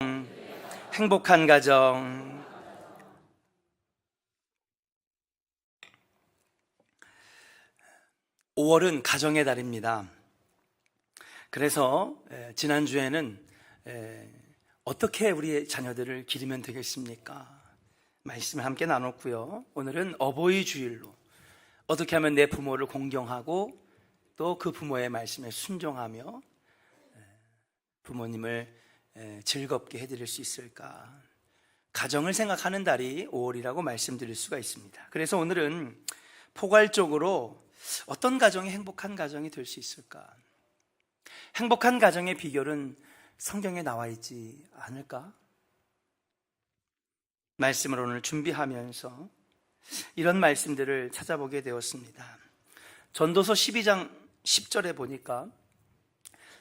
행복한 가정. (5월은) 가정의 달입니다. 그래서 지난주에는 어떻게 우리의 자녀들을 기르면 되겠습니까? 말씀을 함께 나눴고요. 오늘은 어버이 주일로 어떻게 하면 내 부모를 공경하고 또 그 부모의 말씀에 순종하며 부모님을 즐겁게 해드릴 수 있을까? 가정을 생각하는 달이 5월이라고 말씀드릴 수가 있습니다. 그래서 오늘은 포괄적으로 어떤 가정이 행복한 가정이 될 수 있을까? 행복한 가정의 비결은 성경에 나와 있지 않을까? 말씀을 오늘 준비하면서 이런 말씀들을 찾아보게 되었습니다. 전도서 12장 10절에 보니까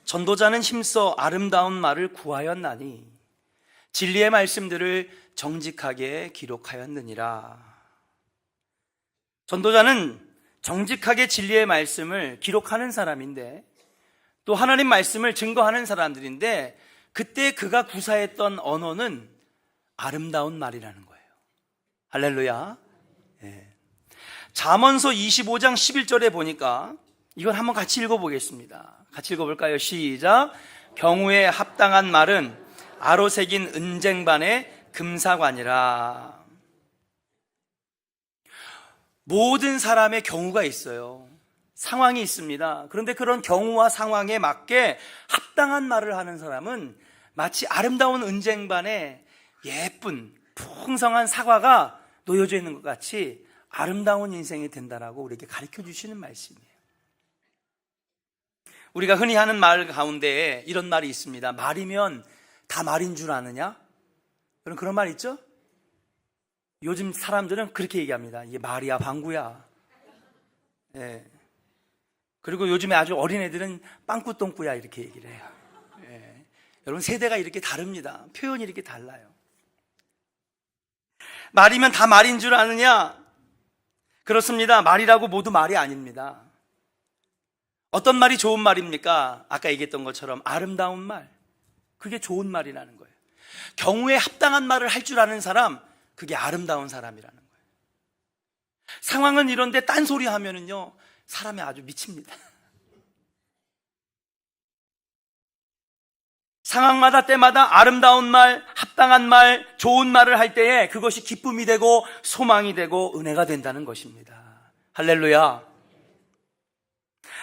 전도자는 힘써 아름다운 말을 구하였나니 진리의 말씀들을 정직하게 기록하였느니라. 전도자는 정직하게 진리의 말씀을 기록하는 사람인데 또 하나님 말씀을 증거하는 사람들인데 그때 그가 구사했던 언어는 아름다운 말이라는 거예요. 할렐루야. 잠언서 25장 11절에 보니까 이건 한번 같이 읽어보겠습니다. 같이 읽어볼까요? 시작. 경우에 합당한 말은 아로 새긴 은쟁반의 금사관이라. 모든 사람의 경우가 있어요. 상황이 있습니다. 그런데 그런 경우와 상황에 맞게 합당한 말을 하는 사람은 마치 아름다운 은쟁반에 예쁜 풍성한 사과가 놓여져 있는 것 같이 아름다운 인생이 된다라고 우리에게 가르쳐 주시는 말씀이에요. 우리가 흔히 하는 말 가운데 이런 말이 있습니다. 말이면 다 말인 줄 아느냐? 그런 말 있죠? 요즘 사람들은 그렇게 얘기합니다. 이게 말이야 방구야. 그리고 요즘에 아주 어린애들은 빵꾸똥꾸야 이렇게 얘기를 해요. 여러분 세대가 이렇게 다릅니다. 표현이 이렇게 달라요. 말이면 다 말인 줄 아느냐? 그렇습니다. 말이라고 모두 말이 아닙니다. 어떤 말이 좋은 말입니까? 아까 얘기했던 것처럼 아름다운 말, 그게 좋은 말이라는 거예요. 경우에 합당한 말을 할 줄 아는 사람, 그게 아름다운 사람이라는 거예요. 상황은 이런데 딴소리 하면은요 사람이 아주 미칩니다. 상황마다 때마다 아름다운 말, 합당한 말, 좋은 말을 할 때에 그것이 기쁨이 되고 소망이 되고 은혜가 된다는 것입니다. 할렐루야.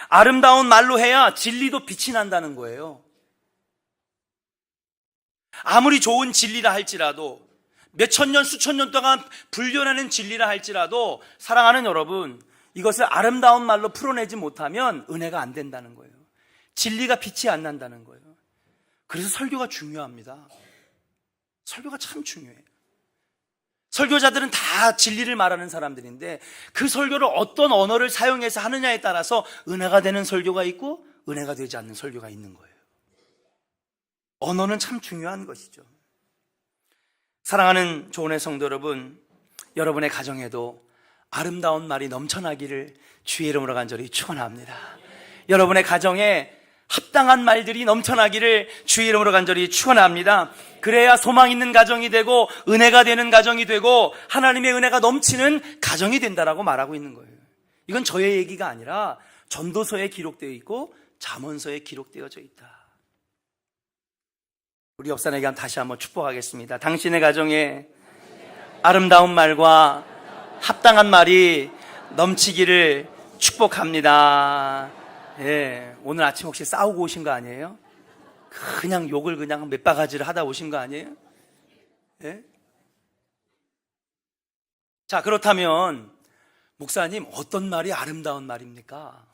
아름다운 말로 해야 진리도 빛이 난다는 거예요. 아무리 좋은 진리라 할지라도 몇천 년, 수천 년 동안 불려내는 진리라 할지라도 사랑하는 여러분, 이것을 아름다운 말로 풀어내지 못하면 은혜가 안 된다는 거예요. 진리가 빛이 안 난다는 거예요. 그래서 설교가 중요합니다. 설교가 참 중요해요. 설교자들은 다 진리를 말하는 사람들인데 그 설교를 어떤 언어를 사용해서 하느냐에 따라서 은혜가 되는 설교가 있고 은혜가 되지 않는 설교가 있는 거예요. 언어는 참 중요한 것이죠. 사랑하는 조은의 성도 여러분, 여러분의 가정에도 아름다운 말이 넘쳐나기를 주의 이름으로 간절히 축원합니다. 여러분의 가정에 합당한 말들이 넘쳐나기를 주의 이름으로 간절히 축원합니다. 그래야 소망 있는 가정이 되고 은혜가 되는 가정이 되고 하나님의 은혜가 넘치는 가정이 된다라고 말하고 있는 거예요. 이건 저의 얘기가 아니라 전도서에 기록되어 있고 잠언서에 기록되어져 있다. 우리 옆사람에게 다시 한번 축복하겠습니다. 당신의 가정에 아름다운 말과 합당한 말이 넘치기를 축복합니다. 오늘 아침 혹시 싸우고 오신 거 아니에요? 그냥 욕을 그냥 몇 바가지를 하다 오신 거 아니에요? 자, 그렇다면 목사님, 어떤 말이 아름다운 말입니까?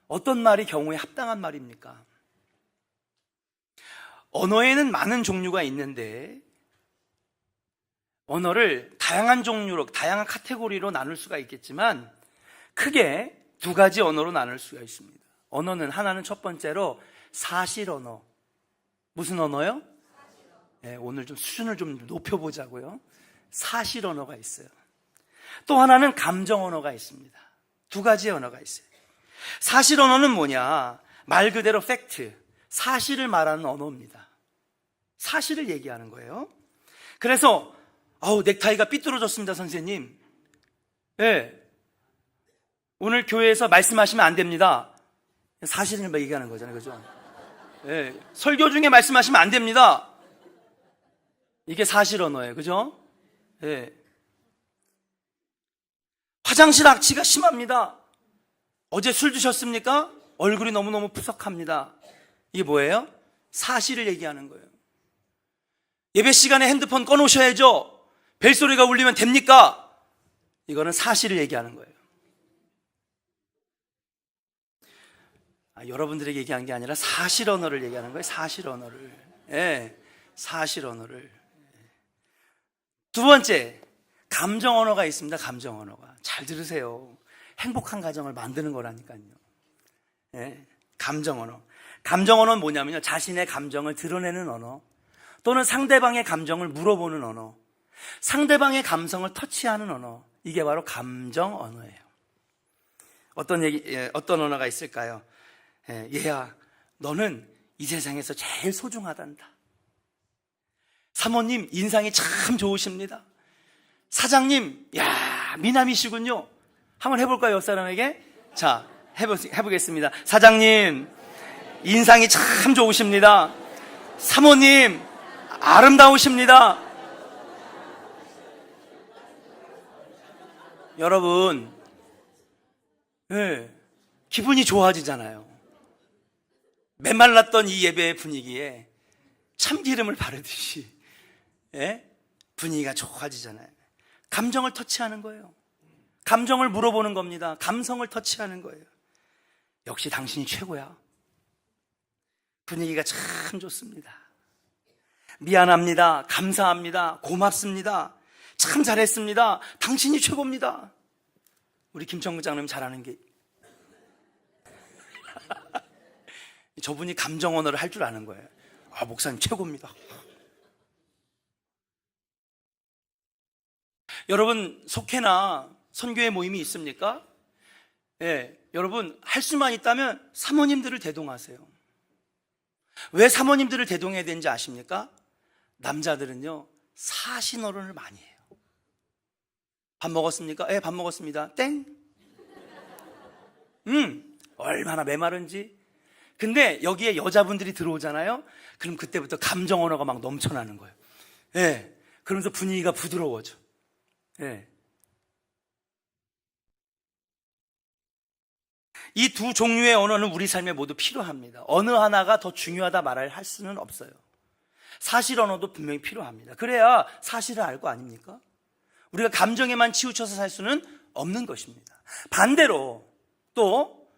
어떤 말이 경우에 합당한 말입니까? 언어에는 많은 종류가 있는데 언어를 다양한 종류로, 다양한 카테고리로 나눌 수가 있겠지만 크게 두 가지 언어로 나눌 수가 있습니다. 언어는 하나는 첫 번째로 사실 언어. 무슨 언어요? 오늘 좀 수준을 좀 높여보자고요. 사실 언어가 있어요. 또 하나는 감정 언어가 있습니다. 두 가지 언어가 있어요. 사실 언어는 뭐냐? 말 그대로 팩트, 사실을 말하는 언어입니다. 사실을 얘기하는 거예요. 그래서 넥타이가 삐뚤어졌습니다, 선생님. 예. 오늘 교회에서 말씀하시면 안 됩니다. 사실을 얘기하는 거잖아요. 그죠? 예. 설교 중에 말씀하시면 안 됩니다. 이게 사실 언어예요. 그죠? 예. 화장실 악취가 심합니다. 어제 술 드셨습니까? 얼굴이 너무너무 푸석합니다. 이게 뭐예요? 사실을 얘기하는 거예요. 예배 시간에 핸드폰 꺼놓으셔야죠. 벨소리가 울리면 됩니까? 이거는 사실을 얘기하는 거예요. 여러분들에게 얘기한 게 아니라 사실 언어를 얘기하는 거예요. 사실 언어를. 예, 사실 언어를. 두 번째, 감정 언어가 있습니다. 감정 언어가. 잘 들으세요. 행복한 가정을 만드는 거라니까요. 예, 감정 언어. 감정 언어는 뭐냐면요, 자신의 감정을 드러내는 언어, 또는 상대방의 감정을 물어보는 언어, 상대방의 감성을 터치하는 언어, 이게 바로 감정 언어예요. 어떤 언어가 있을까요? 얘야, 너는 이 세상에서 제일 소중하단다. 사모님, 인상이 참 좋으십니다. 사장님, 야, 미남이시군요. 한번 해볼까요, 옆 사람에게? 자, 해보겠습니다. 사장님, 인상이 참 좋으십니다. 사모님, 아름다우십니다. 여러분, 기분이 좋아지잖아요. 메말랐던 이 예배의 분위기에 참기름을 바르듯이 분위기가 좋아지잖아요. 감정을 터치하는 거예요. 감정을 물어보는 겁니다. 감성을 터치하는 거예요. 역시 당신이 최고야. 분위기가 참 좋습니다. 미안합니다. 감사합니다. 고맙습니다. 참 잘했습니다. 당신이 최고입니다. 우리 김청구 장님 잘하는 게 저분이 감정 언어를 할 줄 아는 거예요. 목사님 최고입니다. 여러분, 속회나 선교회 모임이 있습니까? 여러분, 할 수만 있다면 사모님들을 대동하세요. 왜 사모님들을 대동해야 되는지 아십니까? 남자들은요, 사신어른을 많이 해요. 밥 먹었습니까? 밥 먹었습니다. 땡. 얼마나 메마른지. 근데 여기에 여자분들이 들어오잖아요. 그럼 그때부터 감정 언어가 막 넘쳐나는 거예요. 그러면서 분위기가 부드러워져. 이 두 종류의 언어는 우리 삶에 모두 필요합니다. 어느 하나가 더 중요하다 말할 수는 없어요. 사실 언어도 분명히 필요합니다. 그래야 사실을 알 거 아닙니까? 우리가 감정에만 치우쳐서 살 수는 없는 것입니다. 반대로 또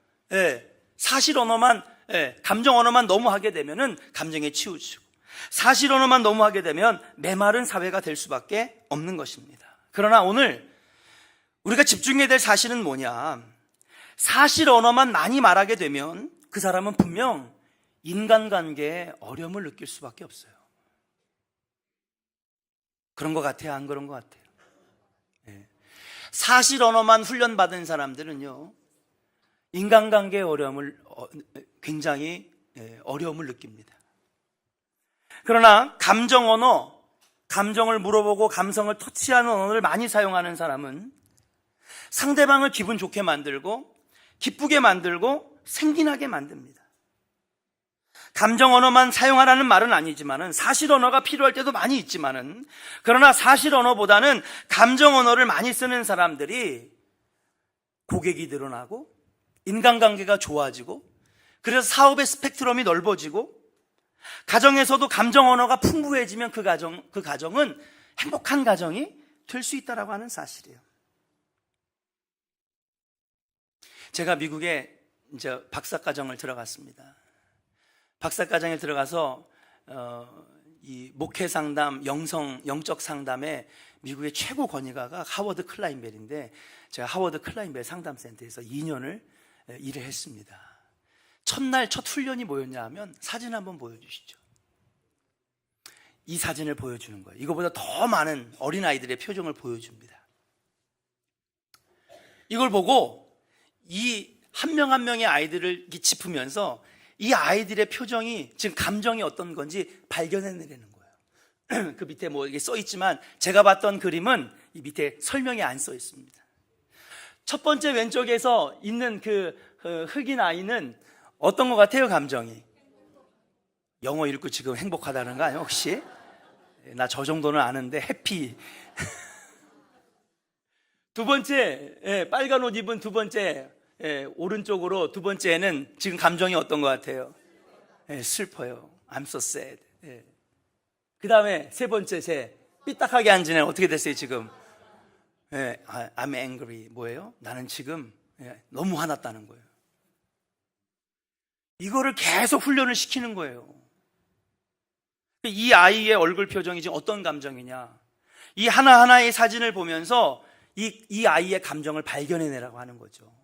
사실 언어만, 감정 언어만 너무 하게 되면은 감정에 치우치고, 사실 언어만 너무 하게 되면 메마른 사회가 될 수밖에 없는 것입니다. 그러나 오늘 우리가 집중해야 될 사실은 뭐냐? 사실 언어만 많이 말하게 되면 그 사람은 분명 인간관계에 어려움을 느낄 수밖에 없어요. 그런 것 같아요? 안 그런 것 같아요? 사실 언어만 훈련받은 사람들은요, 인간관계의 어려움을 굉장히 어려움을 느낍니다. 그러나 감정 언어, 감정을 물어보고 감성을 터치하는 언어를 많이 사용하는 사람은 상대방을 기분 좋게 만들고 기쁘게 만들고 생기나게 만듭니다. 감정 언어만 사용하라는 말은 아니지만은, 사실 언어가 필요할 때도 많이 있지만은, 그러나 사실 언어보다는 감정 언어를 많이 쓰는 사람들이 고객이 늘어나고 인간관계가 좋아지고, 그래서 사업의 스펙트럼이 넓어지고, 가정에서도 감정 언어가 풍부해지면 그 가정은 행복한 가정이 될 수 있다라고 하는 사실이에요. 제가 미국에 이제 박사과정을 들어갔습니다. 박사과정에 들어가서 이 목회 상담, 영적 상담의 미국의 최고 권위가가 하워드 클라인벨인데, 제가 하워드 클라인벨 상담센터에서 2년을 일을 했습니다. 첫날 첫 훈련이 뭐였냐 하면, 사진 한번 보여주시죠. 이 사진을 보여주는 거예요. 이거보다 더 많은 어린아이들의 표정을 보여줍니다. 이걸 보고 이 한 명 한 명의 아이들을 짚으면서 이 아이들의 표정이, 지금 감정이 어떤 건지 발견해내는 거예요. 그 밑에 뭐 이게 써 있지만 제가 봤던 그림은 이 밑에 설명이 안 써 있습니다. 첫 번째 왼쪽에서 있는 그 흑인 아이는 어떤 것 같아요? 감정이 영어 읽고 지금 행복하다는 거 아니에요 혹시? 나 저 정도는 아는데 해피. 두 번째 빨간 옷 입은 두 번째 오른쪽으로 두 번째는 지금 감정이 어떤 것 같아요? 슬퍼요. I'm so sad. 그 다음에 세 번째 삐딱하게 앉은 애는 어떻게 됐어요 지금? I'm angry. 뭐예요? 나는 지금 너무 화났다는 거예요. 이거를 계속 훈련을 시키는 거예요. 이 아이의 얼굴 표정이 지금 어떤 감정이냐, 이 하나하나의 사진을 보면서 이 아이의 감정을 발견해내라고 하는 거죠.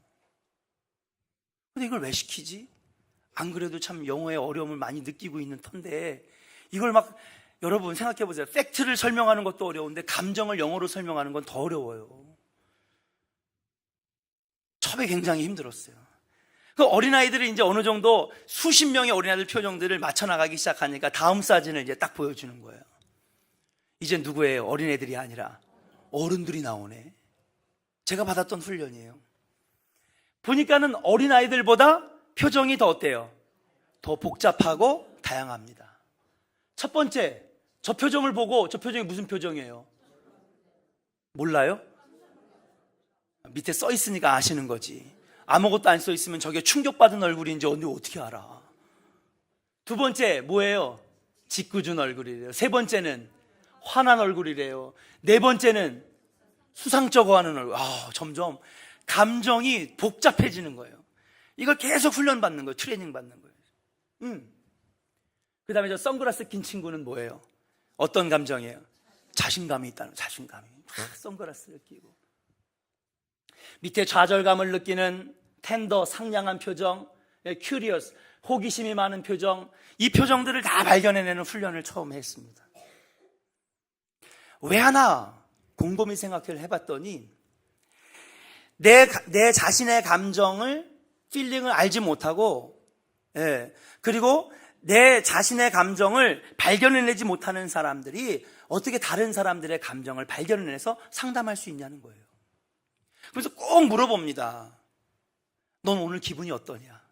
근데 이걸 왜 시키지? 안 그래도 참 영어의 어려움을 많이 느끼고 있는 터인데 이걸 막, 여러분 생각해 보세요. 팩트를 설명하는 것도 어려운데 감정을 영어로 설명하는 건 더 어려워요. 처음에 굉장히 힘들었어요. 그 어린아이들이 이제 어느 정도 수십 명의 어린아이들 표정들을 맞춰나가기 시작하니까 다음 사진을 이제 딱 보여주는 거예요. 이제 누구예요? 어린애들이 아니라 어른들이 나오네. 제가 받았던 훈련이에요. 보니까는 어린아이들보다 표정이 더 어때요? 더 복잡하고 다양합니다. 첫 번째, 저 표정을 보고 저 표정이 무슨 표정이에요? 몰라요? 밑에 써 있으니까 아시는 거지. 아무것도 안 써 있으면 저게 충격받은 얼굴인지 언니 어떻게 알아? 두 번째 뭐예요? 짓궂은 얼굴이래요. 세 번째는 화난 얼굴이래요. 네 번째는 수상쩍어하는 얼굴. 점점 감정이 복잡해지는 거예요. 이걸 계속 훈련받는 거예요. 트레이닝 받는 거예요. 그 다음에 저 선글라스 낀 친구는 뭐예요? 어떤 감정이에요? 자신감이 있다는, 자신감이. 선글라스를 끼고 밑에 좌절감을 느끼는 텐더, 상냥한 표정, 큐리어스, 호기심이 많은 표정, 이 표정들을 다 발견해내는 훈련을 처음 했습니다. 왜 하나 곰곰이 생각을 해봤더니 내 자신의 감정을, 필링을 알지 못하고, 그리고 내 자신의 감정을 발견해내지 못하는 사람들이 어떻게 다른 사람들의 감정을 발견해내서 상담할 수 있냐는 거예요. 그래서 꼭 물어봅니다. 넌 오늘 기분이 어떠냐?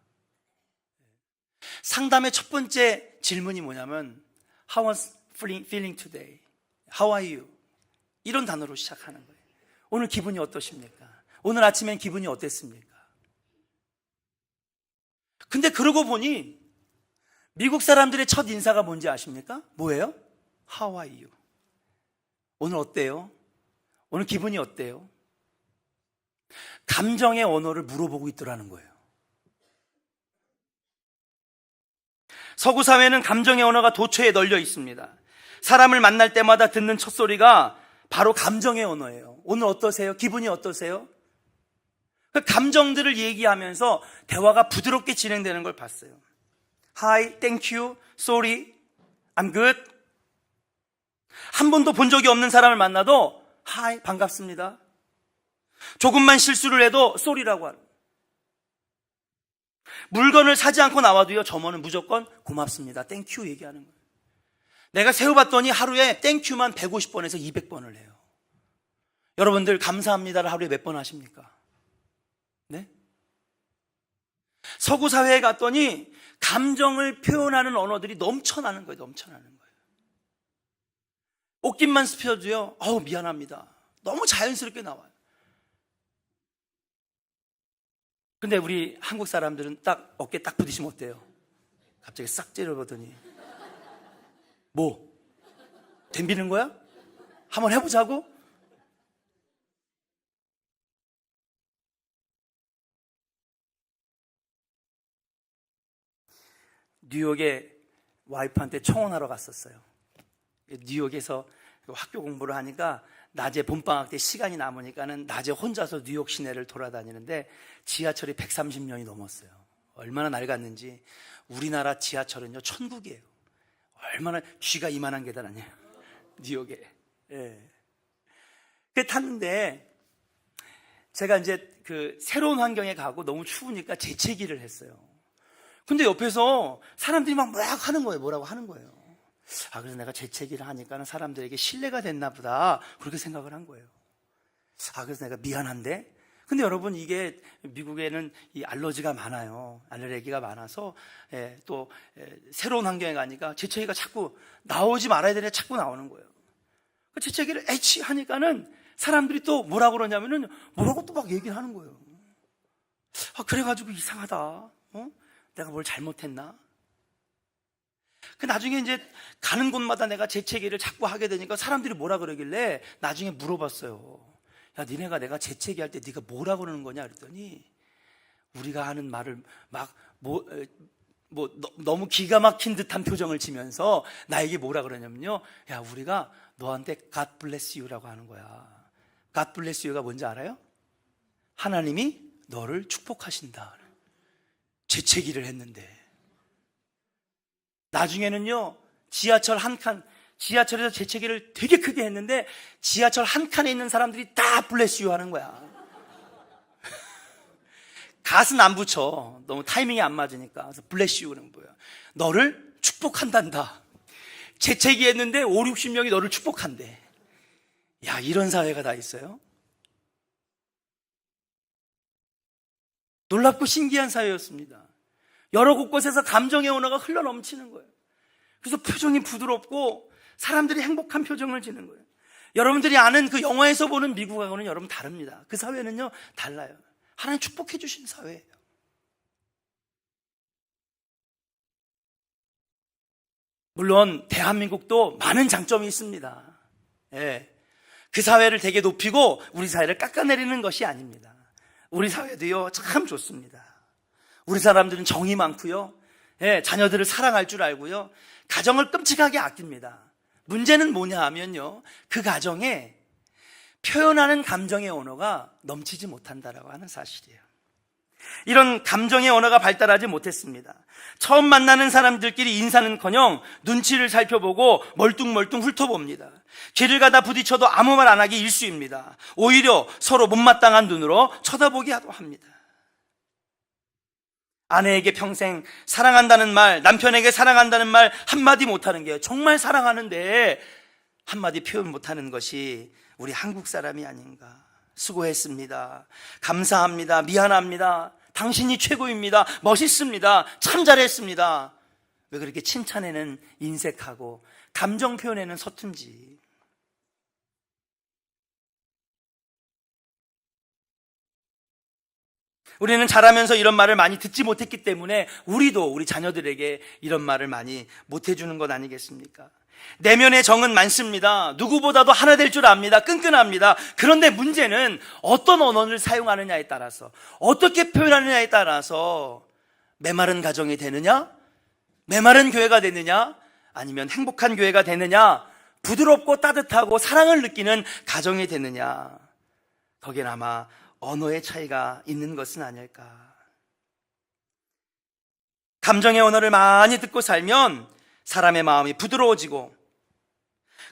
상담의 첫 번째 질문이 뭐냐면 How was feeling today? How are you? 이런 단어로 시작하는 거예요. 오늘 기분이 어떠십니까? 오늘 아침엔 기분이 어땠습니까? 근데 그러고 보니 미국 사람들의 첫 인사가 뭔지 아십니까? 뭐예요? How are you? 오늘 어때요? 오늘 기분이 어때요? 감정의 언어를 물어보고 있더라는 거예요. 서구 사회는 감정의 언어가 도처에 널려 있습니다. 사람을 만날 때마다 듣는 첫 소리가 바로 감정의 언어예요. 오늘 어떠세요? 기분이 어떠세요? 그 감정들을 얘기하면서 대화가 부드럽게 진행되는 걸 봤어요. Hi, thank you, sorry, I'm good. 한 번도 본 적이 없는 사람을 만나도 Hi, 반갑습니다. 조금만 실수를 해도 sorry라고 하는. 물건을 사지 않고 나와도요, 점원은 무조건 고맙습니다, thank you 얘기하는 거예요. 내가 세어봤더니 하루에 thank you만 150번에서 200번을 해요. 여러분들 감사합니다를 하루에 몇 번 하십니까? 네? 서구 사회에 갔더니 감정을 표현하는 언어들이 넘쳐나는 거예요. 넘쳐나는 거예요. 옷깃만 스펴도요, 미안합니다. 너무 자연스럽게 나와요. 근데 우리 한국 사람들은 딱 어깨 딱 부딪히면 어때요? 갑자기 싹 째려보더니 뭐? 덤비는 거야? 한번 해보자고? 뉴욕에 와이프한테 청혼하러 갔었어요. 뉴욕에서 학교 공부를 하니까 낮에 봄방학 때 시간이 남으니까는 낮에 혼자서 뉴욕 시내를 돌아다니는데 지하철이 130년이 넘었어요. 얼마나 낡았는지. 우리나라 지하철은요, 천국이에요. 얼마나 쥐가 이만한 계단 아니에요, 뉴욕에. 그 탔는데 제가 이제 그 새로운 환경에 가고 너무 추우니까 재채기를 했어요. 근데 옆에서 사람들이 막 뭐라고 하는 거예요. 그래서 내가 재채기를 하니까는 사람들에게 신뢰가 됐나 보다. 그렇게 생각을 한 거예요. 그래서 내가 미안한데. 근데 여러분, 이게 미국에는 이 알러지가 많아요. 알레르기가 많아서 또 새로운 환경에 가니까 재채기가 자꾸 나오지 말아야 되는데 자꾸 나오는 거예요. 그 재채기를 에치 하니까는 사람들이 또 뭐라고 그러냐면은 뭐라고 또 막 얘기를 하는 거예요. 그래가지고 이상하다. 내가 뭘 잘못했나? 그 나중에 이제 가는 곳마다 내가 재채기를 자꾸 하게 되니까 사람들이 뭐라 그러길래 나중에 물어봤어요. 야, 니네가 내가 재채기 할 때 네가 뭐라 그러는 거냐 그랬더니 우리가 하는 말을 막 너무 기가 막힌 듯한 표정을 지면서 나에게 뭐라 그러냐면요. 야, 우리가 너한테 God bless you라고 하는 거야. God bless you가 뭔지 알아요? 하나님이 너를 축복하신다. 재채기를 했는데 나중에는요, 지하철에서 재채기를 되게 크게 했는데 지하철 한 칸에 있는 사람들이 다 bless you 하는 거야. 갓은 안 붙여. 너무 타이밍이 안 맞으니까. 그래서 bless you는 뭐야? 너를 축복한단다. 재채기 했는데 5, 60명이 너를 축복한대. 야, 이런 사회가 다 있어요? 놀랍고 신기한 사회였습니다. 여러 곳곳에서 감정의 언어가 흘러넘치는 거예요. 그래서 표정이 부드럽고 사람들이 행복한 표정을 지는 거예요. 여러분들이 아는 그 영화에서 보는 미국하고는 여러분 다릅니다. 그 사회는요, 달라요. 하나님 축복해 주신 사회예요. 물론 대한민국도 많은 장점이 있습니다. 그 사회를 되게 높이고 우리 사회를 깎아내리는 것이 아닙니다. 우리 사회도요, 참 좋습니다. 우리 사람들은 정이 많고요, 자녀들을 사랑할 줄 알고요, 가정을 끔찍하게 아낍니다. 문제는 뭐냐 하면요, 그 가정에 표현하는 감정의 언어가 넘치지 못한다라고 하는 사실이에요. 이런 감정의 언어가 발달하지 못했습니다. 처음 만나는 사람들끼리 인사는커녕 눈치를 살펴보고 멀뚱멀뚱 훑어봅니다. 길을 가다 부딪혀도 아무 말 안 하기 일쑤입니다. 오히려 서로 못마땅한 눈으로 쳐다보게 합니다. 아내에게 평생 사랑한다는 말, 남편에게 사랑한다는 말 한마디 못하는 게 정말 사랑하는데 한마디 표현 못하는 것이 우리 한국 사람이 아닌가. 수고했습니다. 감사합니다. 미안합니다. 당신이 최고입니다. 멋있습니다. 참 잘했습니다. 왜 그렇게 칭찬에는 인색하고 감정 표현에는 서툰지. 우리는 자라면서 이런 말을 많이 듣지 못했기 때문에 우리도 우리 자녀들에게 이런 말을 많이 못해주는 것 아니겠습니까? 내면의 정은 많습니다. 누구보다도 하나 될 줄 압니다. 끈끈합니다. 그런데 문제는 어떤 언어를 사용하느냐에 따라서, 어떻게 표현하느냐에 따라서 메마른 가정이 되느냐, 메마른 교회가 되느냐, 아니면 행복한 교회가 되느냐, 부드럽고 따뜻하고 사랑을 느끼는 가정이 되느냐, 거기엔 아마 언어의 차이가 있는 것은 아닐까. 감정의 언어를 많이 듣고 살면 사람의 마음이 부드러워지고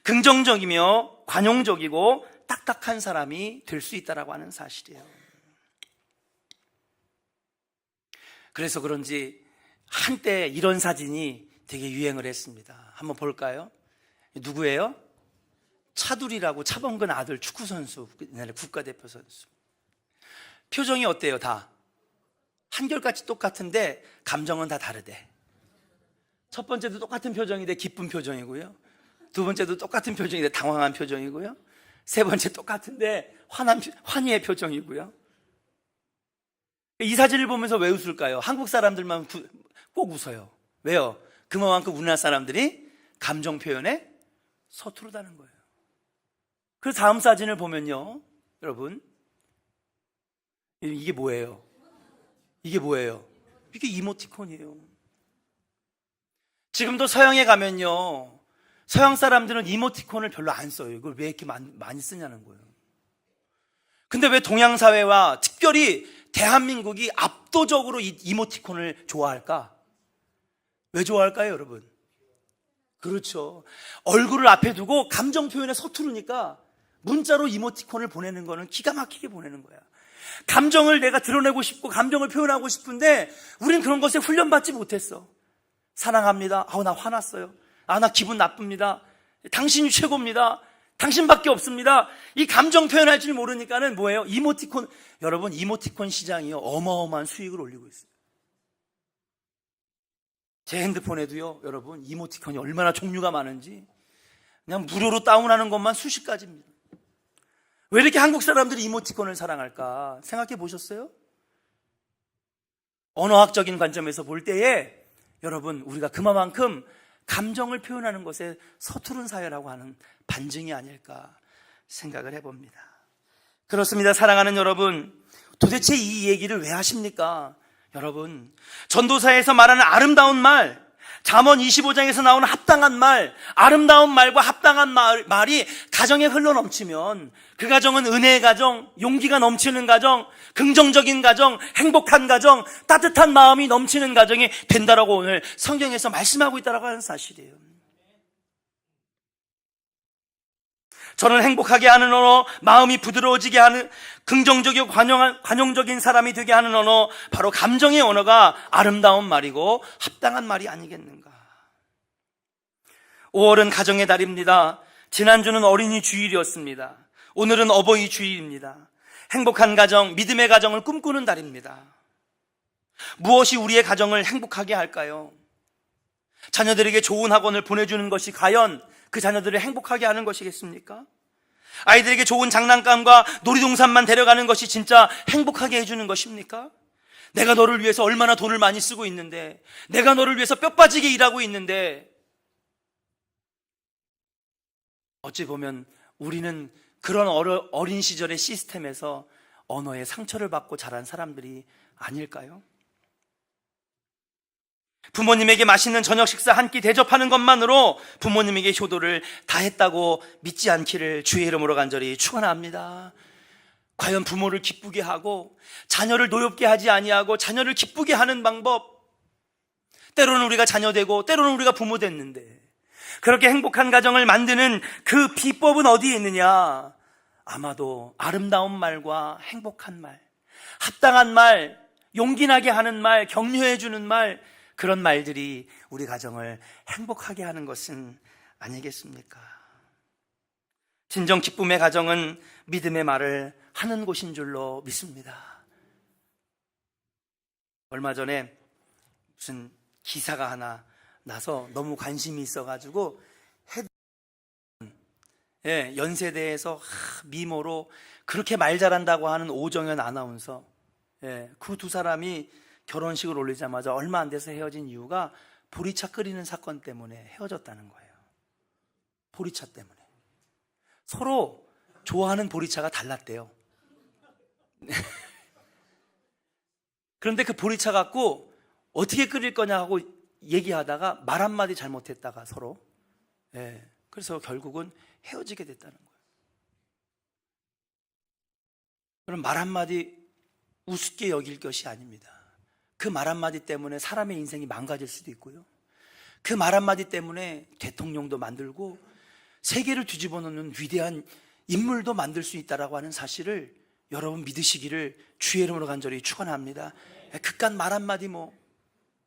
긍정적이며 관용적이고 딱딱한 사람이 될 수 있다고 하는 사실이에요. 그래서 그런지 한때 이런 사진이 되게 유행을 했습니다. 한번 볼까요? 누구예요? 차두리라고 차범근 아들 축구선수, 옛날에 국가대표 선수. 표정이 어때요? 다 한결같이 똑같은데 감정은 다 다르대. 첫 번째도 똑같은 표정인데 기쁜 표정이고요, 두 번째도 똑같은 표정인데 당황한 표정이고요, 세 번째 똑같은데 환희의 표정이고요. 이 사진을 보면서 왜 웃을까요? 한국 사람들만 꼭 웃어요. 왜요? 그만큼 우리나라 사람들이 감정 표현에 서투르다는 거예요. 그 다음 사진을 보면요, 여러분, 이게 뭐예요? 이게 뭐예요? 이게 이모티콘이에요. 지금도 서양에 가면요, 서양 사람들은 이모티콘을 별로 안 써요. 이걸 왜 이렇게 많이 쓰냐는 거예요. 근데 왜 동양 사회와 특별히 대한민국이 압도적으로 이 이모티콘을 좋아할까? 왜 좋아할까요, 여러분? 그렇죠. 얼굴을 앞에 두고 감정 표현에 서투르니까 문자로 이모티콘을 보내는 거는 기가 막히게 보내는 거야. 감정을 내가 드러내고 싶고 감정을 표현하고 싶은데 우린 그런 것에 훈련받지 못했어. 사랑합니다. 나 화났어요. 나 기분 나쁩니다. 당신이 최고입니다. 당신밖에 없습니다. 이 감정 표현할 줄 모르니까는 뭐예요? 이모티콘. 여러분, 이모티콘 시장이요, 어마어마한 수익을 올리고 있어요. 제 핸드폰에도요, 여러분, 이모티콘이 얼마나 종류가 많은지 그냥 무료로 다운하는 것만 수십 가지입니다. 왜 이렇게 한국 사람들이 이모티콘을 사랑할까 생각해 보셨어요? 언어학적인 관점에서 볼 때에 여러분, 우리가 그만큼 감정을 표현하는 것에 서투른 사회라고 하는 반증이 아닐까 생각을 해봅니다. 그렇습니다. 사랑하는 여러분, 도대체 이 얘기를 왜 하십니까? 여러분, 전도사에서 말하는 아름다운 말, 잠언 25장에서 나오는 합당한 말, 아름다운 말과 합당한 말이 가정에 흘러넘치면 그 가정은 은혜의 가정, 용기가 넘치는 가정, 긍정적인 가정, 행복한 가정, 따뜻한 마음이 넘치는 가정이 된다라고 오늘 성경에서 말씀하고 있다라고 하는 사실이에요. 저는 행복하게 하는 언어, 마음이 부드러워지게 하는, 긍정적이고 관용적인 사람이 되게 하는 언어, 바로 감정의 언어가 아름다운 말이고 합당한 말이 아니겠는가. 5월은 가정의 달입니다. 지난주는 어린이 주일이었습니다. 오늘은 어버이 주일입니다. 행복한 가정, 믿음의 가정을 꿈꾸는 달입니다. 무엇이 우리의 가정을 행복하게 할까요? 자녀들에게 좋은 학원을 보내주는 것이 과연 그 자녀들을 행복하게 하는 것이겠습니까? 아이들에게 좋은 장난감과 놀이동산만 데려가는 것이 진짜 행복하게 해주는 것입니까? 내가 너를 위해서 얼마나 돈을 많이 쓰고 있는데, 내가 너를 위해서 뼈 빠지게 일하고 있는데, 어찌 보면 우리는 그런 어린 시절의 시스템에서 언어에 상처를 받고 자란 사람들이 아닐까요? 부모님에게 맛있는 저녁 식사 한 끼 대접하는 것만으로 부모님에게 효도를 다했다고 믿지 않기를 주의 이름으로 간절히 축원합니다. 과연 부모를 기쁘게 하고 자녀를 노엽게 하지 아니하고 자녀를 기쁘게 하는 방법, 때로는 우리가 자녀 되고 때로는 우리가 부모 됐는데 그렇게 행복한 가정을 만드는 그 비법은 어디에 있느냐? 아마도 아름다운 말과 행복한 말, 합당한 말, 용기 나게 하는 말, 격려해 주는 말, 그런 말들이 우리 가정을 행복하게 하는 것은 아니겠습니까? 진정 기쁨의 가정은 믿음의 말을 하는 곳인 줄로 믿습니다. 얼마 전에 무슨 기사가 하나 나서 너무 관심이 있어가지고 연세대에서 미모로 그렇게 말 잘한다고 하는 오정현 아나운서, 그 두 사람이 결혼식을 올리자마자 얼마 안 돼서 헤어진 이유가 보리차 끓이는 사건 때문에 헤어졌다는 거예요. 보리차 때문에. 서로 좋아하는 보리차가 달랐대요. 그런데 그 보리차 갖고 어떻게 끓일 거냐 하고 얘기하다가 말 한마디 잘못했다가 서로, 그래서 결국은 헤어지게 됐다는 거예요. 그럼 말 한마디 우습게 여길 것이 아닙니다. 그 말 한마디 때문에 사람의 인생이 망가질 수도 있고요, 그 말 한마디 때문에 대통령도 만들고 세계를 뒤집어 놓는 위대한 인물도 만들 수 있다라고 하는 사실을 여러분 믿으시기를 주의 이름으로 간절히 축원합니다. 그깟 말 한마디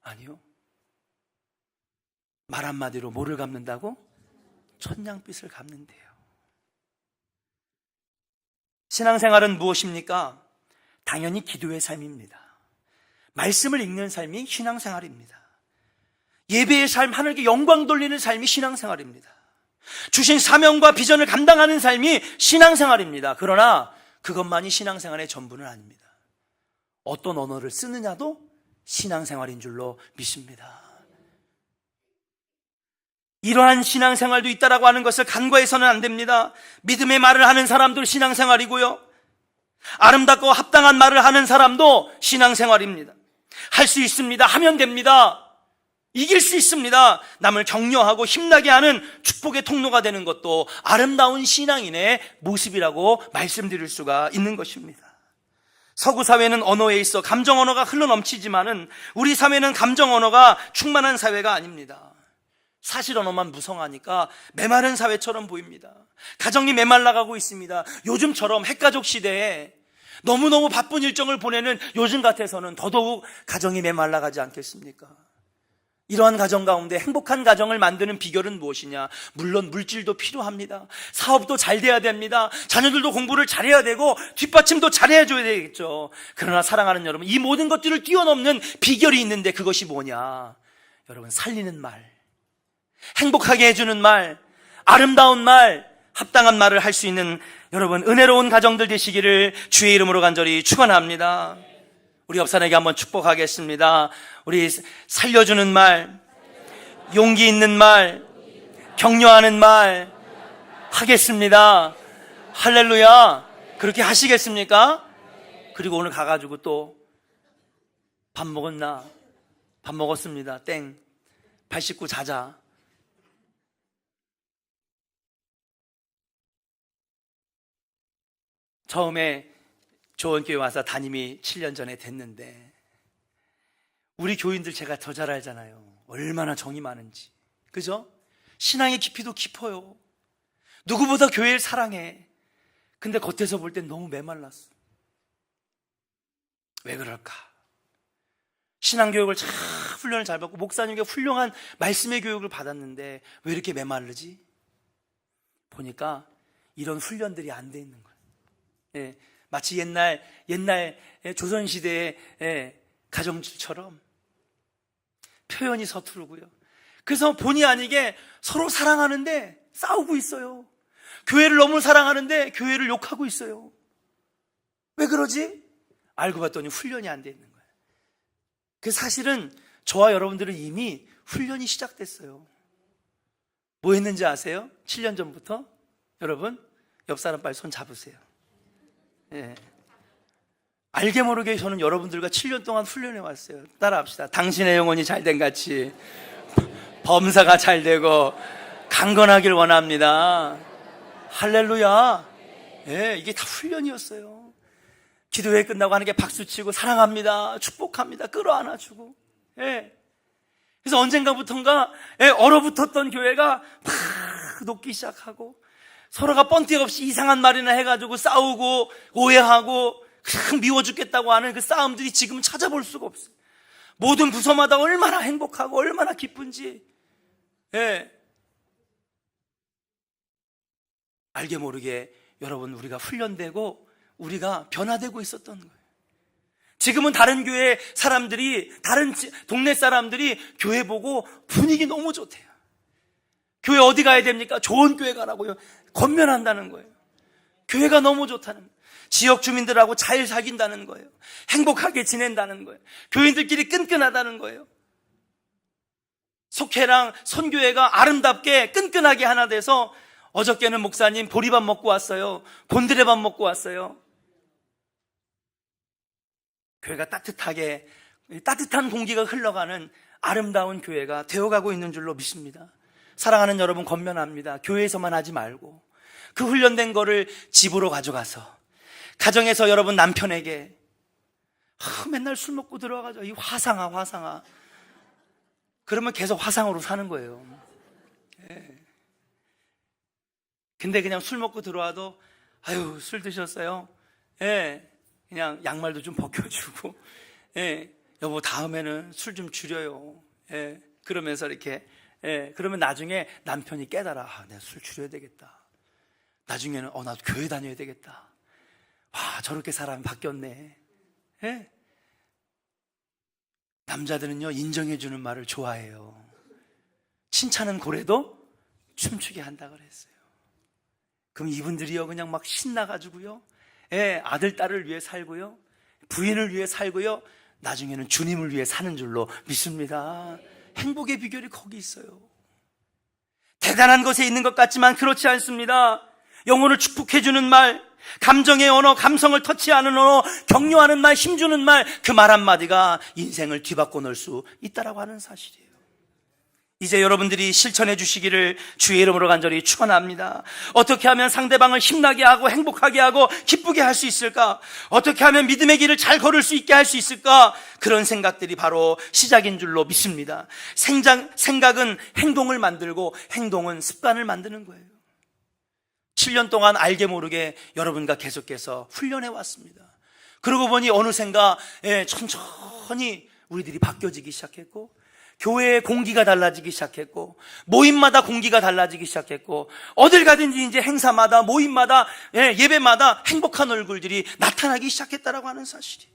아니요, 말 한마디로 뭐를 갚는다고? 천냥빚을 갚는데요. 신앙생활은 무엇입니까? 당연히 기도의 삶입니다. 말씀을 읽는 삶이 신앙생활입니다. 예배의 삶, 하늘께 영광 돌리는 삶이 신앙생활입니다. 주신 사명과 비전을 감당하는 삶이 신앙생활입니다. 그러나 그것만이 신앙생활의 전부는 아닙니다. 어떤 언어를 쓰느냐도 신앙생활인 줄로 믿습니다. 이러한 신앙생활도 있다라고 하는 것을 간과해서는 안 됩니다. 믿음의 말을 하는 사람도 신앙생활이고요, 아름답고 합당한 말을 하는 사람도 신앙생활입니다. 할 수 있습니다. 하면 됩니다. 이길 수 있습니다. 남을 격려하고 힘나게 하는 축복의 통로가 되는 것도 아름다운 신앙인의 모습이라고 말씀드릴 수가 있는 것입니다. 서구 사회는 언어에 있어 감정 언어가 흘러넘치지만은 우리 사회는 감정 언어가 충만한 사회가 아닙니다. 사실 언어만 무성하니까 메마른 사회처럼 보입니다. 가정이 메말라가고 있습니다. 요즘처럼 핵가족 시대에 너무너무 바쁜 일정을 보내는 요즘 같아서는 더더욱 가정이 메말라가지 않겠습니까? 이러한 가정 가운데 행복한 가정을 만드는 비결은 무엇이냐? 물론 물질도 필요합니다. 사업도 잘 돼야 됩니다. 자녀들도 공부를 잘해야 되고 뒷받침도 잘해야 줘야 되겠죠. 그러나 사랑하는 여러분, 이 모든 것들을 뛰어넘는 비결이 있는데 그것이 뭐냐? 여러분, 살리는 말, 행복하게 해주는 말, 아름다운 말, 합당한 말을 할 수 있는 여러분 은혜로운 가정들 되시기를 주의 이름으로 간절히 축원합니다. 우리 옆 사람에게 한번 축복하겠습니다. 우리 살려주는 말, 용기 있는 말, 격려하는 말 하겠습니다. 할렐루야. 그렇게 하시겠습니까? 그리고 오늘 가가지고 또 밥 먹었나? 밥 먹었습니다. 땡. 발 씻고 자자. 처음에 조원교회 와서 담임이 7년 전에 됐는데 우리 교인들 제가 더 잘 알잖아요. 얼마나 정이 많은지. 그죠? 신앙의 깊이도 깊어요. 누구보다 교회를 사랑해. 근데 겉에서 볼 땐 너무 메말랐어. 왜 그럴까? 신앙교육을 참 훈련을 잘 받고 목사님께 훌륭한 말씀의 교육을 받았는데 왜 이렇게 메마르지? 보니까 이런 훈련들이 안 돼 있는 거예요. 예, 마치 옛날 조선시대의 가정처럼 표현이 서투르고요. 그래서 본의 아니게 서로 사랑하는데 싸우고 있어요. 교회를 너무 사랑하는데 교회를 욕하고 있어요. 왜 그러지? 알고 봤더니 훈련이 안 돼 있는 거예요. 그 사실은 저와 여러분들은 이미 훈련이 시작됐어요. 뭐 했는지 아세요? 7년 전부터? 여러분, 옆 사람 빨리 손 잡으세요. 예. 알게 모르게 저는 여러분들과 7년 동안 훈련해 왔어요. 따라합시다. 당신의 영혼이 잘된 같이 범사가 잘 되고 강건하길 원합니다. 할렐루야. 예, 이게 다 훈련이었어요. 기도회 끝나고 하는 게 박수치고 사랑합니다, 축복합니다, 끌어안아주고. 예. 그래서 언젠가부턴가 얼어붙었던 교회가 막 녹기 시작하고 서로가 뻔띠 없이 이상한 말이나 해가지고 싸우고 오해하고 그냥 미워 죽겠다고 하는 그 싸움들이 지금은 찾아볼 수가 없어요. 모든 부서마다 얼마나 행복하고 얼마나 기쁜지. 예. 알게 모르게 여러분 우리가 훈련되고 우리가 변화되고 있었던 거예요. 지금은 다른 교회 사람들이, 다른 동네 사람들이 교회 보고 분위기 너무 좋대요. 교회 어디 가야 됩니까? 좋은 교회 가라고요. 권면한다는 거예요. 교회가 너무 좋다는 거예요. 지역 주민들하고 잘 사귄다는 거예요. 행복하게 지낸다는 거예요. 교인들끼리 끈끈하다는 거예요. 속회랑 선교회가 아름답게 끈끈하게 하나 돼서 어저께는 목사님 보리밥 먹고 왔어요. 곤드레밥 먹고 왔어요. 교회가 따뜻하게, 따뜻한 공기가 흘러가는 아름다운 교회가 되어가고 있는 줄로 믿습니다. 사랑하는 여러분 권면합니다. 교회에서만 하지 말고 그 훈련된 거를 집으로 가져가서 가정에서 여러분 남편에게 맨날 술 먹고 들어가죠. 이 화상아. 그러면 계속 화상으로 사는 거예요. 예. 근데 그냥 술 먹고 들어와도 아유 술 드셨어요? 예. 그냥 양말도 좀 벗겨주고 예. 여보 다음에는 술 좀 줄여요. 예. 그러면서 이렇게 그러면 나중에 남편이 깨달아. 내가 술 줄여야 되겠다. 나중에는 나도 교회 다녀야 되겠다. 와 저렇게 사람이 바뀌었네. 예? 남자들은요 인정해주는 말을 좋아해요. 칭찬은 고래도 춤추게 한다 그랬어요. 그럼 이분들이요 그냥 막 신나가지고요 아들 딸을 위해 살고요 부인을 위해 살고요 나중에는 주님을 위해 사는 줄로 믿습니다. 행복의 비결이 거기 있어요. 대단한 것에 있는 것 같지만 그렇지 않습니다. 영혼을 축복해주는 말, 감정의 언어, 감성을 터치하는 언어, 격려하는 말, 힘주는 말, 그 말 한마디가 인생을 뒤바꿔 놓을 수 있다라고 하는 사실이에요. 이제 여러분들이 실천해 주시기를 주의 이름으로 간절히 축원합니다. 어떻게 하면 상대방을 힘나게 하고 행복하게 하고 기쁘게 할 수 있을까? 어떻게 하면 믿음의 길을 잘 걸을 수 있게 할 수 있을까? 그런 생각들이 바로 시작인 줄로 믿습니다. 생각은 행동을 만들고 행동은 습관을 만드는 거예요. 7년 동안 알게 모르게 여러분과 계속해서 훈련해 왔습니다. 그러고 보니 어느샌가 천천히 우리들이 바뀌어지기 시작했고 교회의 공기가 달라지기 시작했고, 모임마다 공기가 달라지기 시작했고, 어딜 가든지 이제 행사마다, 모임마다, 예배마다 행복한 얼굴들이 나타나기 시작했다라고 하는 사실이.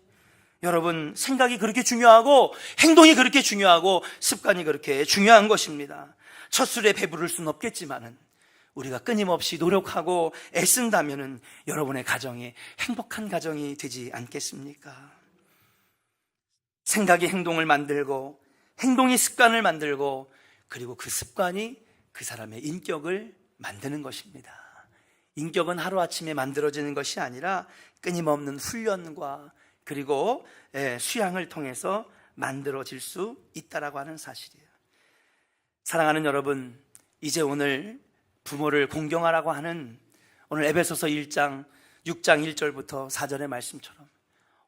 여러분, 생각이 그렇게 중요하고 행동이 그렇게 중요하고 습관이 그렇게 중요한 것입니다. 첫 술에 배부를 수는 없겠지만은 우리가 끊임없이 노력하고 애쓴다면은 여러분의 가정이 행복한 가정이 되지 않겠습니까? 생각이 행동을 만들고 행동이 습관을 만들고, 그리고 그 습관이 그 사람의 인격을 만드는 것입니다. 인격은 하루아침에 만들어지는 것이 아니라 끊임없는 훈련과 그리고 수양을 통해서 만들어질 수 있다라고 하는 사실이에요. 사랑하는 여러분, 이제 오늘 부모를 공경하라고 하는 오늘 에베소서 1장 6장 1절부터 4절의 말씀처럼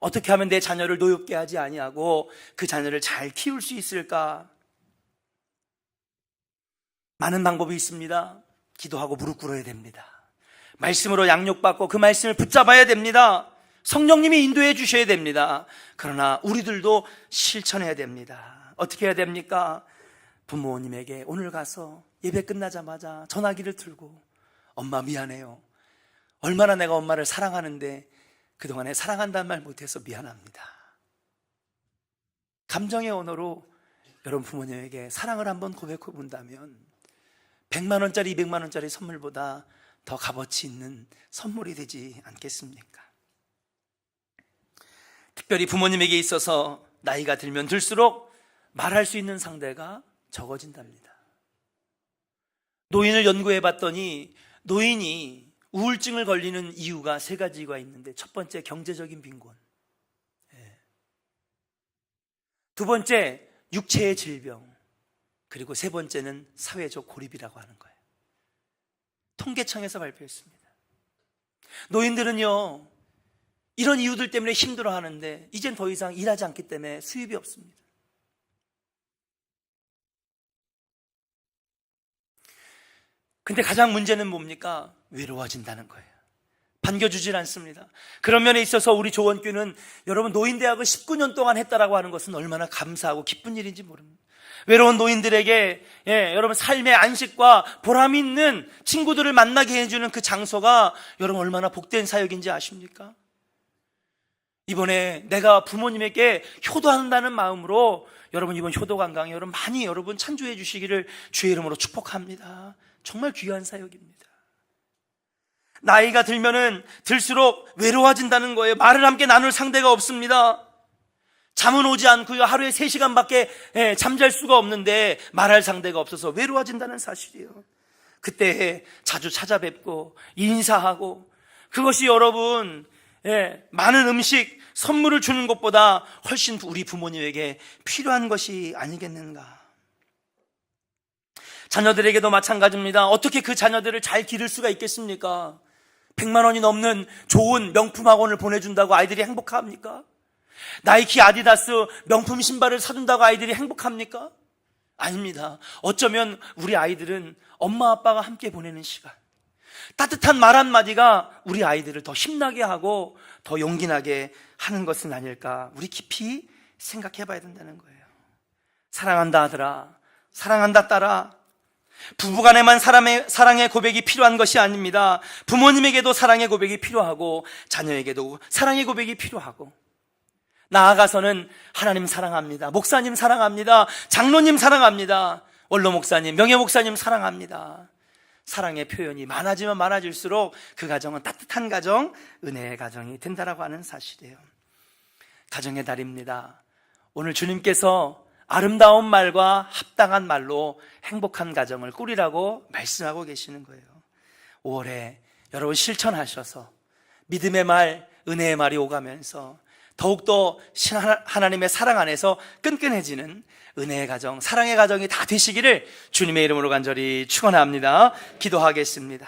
어떻게 하면 내 자녀를 노엽게 하지 아니하고 그 자녀를 잘 키울 수 있을까? 많은 방법이 있습니다. 기도하고 무릎 꿇어야 됩니다. 말씀으로 양육받고 그 말씀을 붙잡아야 됩니다. 성령님이 인도해 주셔야 됩니다. 그러나 우리들도 실천해야 됩니다. 어떻게 해야 됩니까? 부모님에게 오늘 가서 예배 끝나자마자 전화기를 틀고, 엄마 미안해요. 얼마나 내가 엄마를 사랑하는데 그동안에 사랑한다는 말 못해서 미안합니다. 감정의 언어로 여러분 부모님에게 사랑을 한번 고백해 본다면 100만 원짜리 200만 원짜리 선물보다 더 값어치 있는 선물이 되지 않겠습니까? 특별히 부모님에게 있어서 나이가 들면 들수록 말할 수 있는 상대가 적어진답니다. 노인을 연구해 봤더니 노인이 우울증을 걸리는 이유가 3가지가 있는데, 첫 번째 경제적인 빈곤, 두 번째 육체의 질병, 그리고 세 번째는 사회적 고립이라고 하는 거예요. 통계청에서 발표했습니다. 노인들은요, 이런 이유들 때문에 힘들어하는데 이젠 더 이상 일하지 않기 때문에 수입이 없습니다. 근데 가장 문제는 뭡니까? 외로워진다는 거예요. 반겨주질 않습니다. 그런 면에 있어서 우리 조원교는 여러분 노인대학을 19년 동안 했다라고 하는 것은 얼마나 감사하고 기쁜 일인지 모릅니다. 외로운 노인들에게 여러분 삶의 안식과 보람 있는 친구들을 만나게 해주는 그 장소가 여러분 얼마나 복된 사역인지 아십니까? 이번에 내가 부모님에게 효도한다는 마음으로 여러분 이번 효도 관광에 여러분 많이 여러분 찬조해 주시기를 주의 이름으로 축복합니다. 정말 귀한 사역입니다. 나이가 들면은 들수록 외로워진다는 거예요. 말을 함께 나눌 상대가 없습니다. 잠은 오지 않고요, 하루에 3시간밖에 잠잘 수가 없는데 말할 상대가 없어서 외로워진다는 사실이에요. 그때 자주 찾아뵙고 인사하고, 그것이 여러분 많은 음식, 선물을 주는 것보다 훨씬 우리 부모님에게 필요한 것이 아니겠는가. 자녀들에게도 마찬가지입니다. 어떻게 그 자녀들을 잘 기를 수가 있겠습니까? 100만 원이 넘는 좋은 명품 학원을 보내준다고 아이들이 행복합니까? 나이키, 아디다스 명품 신발을 사준다고 아이들이 행복합니까? 아닙니다. 어쩌면 우리 아이들은 엄마 아빠가 함께 보내는 시간, 따뜻한 말 한마디가 우리 아이들을 더 힘나게 하고 더 용기 나게 하는 것은 아닐까, 우리 깊이 생각해 봐야 된다는 거예요. 사랑한다 아들아, 사랑한다 딸아, 부부간에만 사랑의 고백이 필요한 것이 아닙니다. 부모님에게도 사랑의 고백이 필요하고 자녀에게도 사랑의 고백이 필요하고, 나아가서는 하나님 사랑합니다, 목사님 사랑합니다, 장로님 사랑합니다, 원로 목사님, 명예 목사님 사랑합니다. 사랑의 표현이 많아지면 많아질수록 그 가정은 따뜻한 가정, 은혜의 가정이 된다라고 하는 사실이에요. 가정의 달입니다. 오늘 주님께서 아름다운 말과 합당한 말로 행복한 가정을 꾸리라고 말씀하고 계시는 거예요. 5월에 여러분 실천하셔서 믿음의 말, 은혜의 말이 오가면서 더욱더 하나님의 사랑 안에서 끈끈해지는 은혜의 가정, 사랑의 가정이 다 되시기를 주님의 이름으로 간절히 축원합니다. 기도하겠습니다.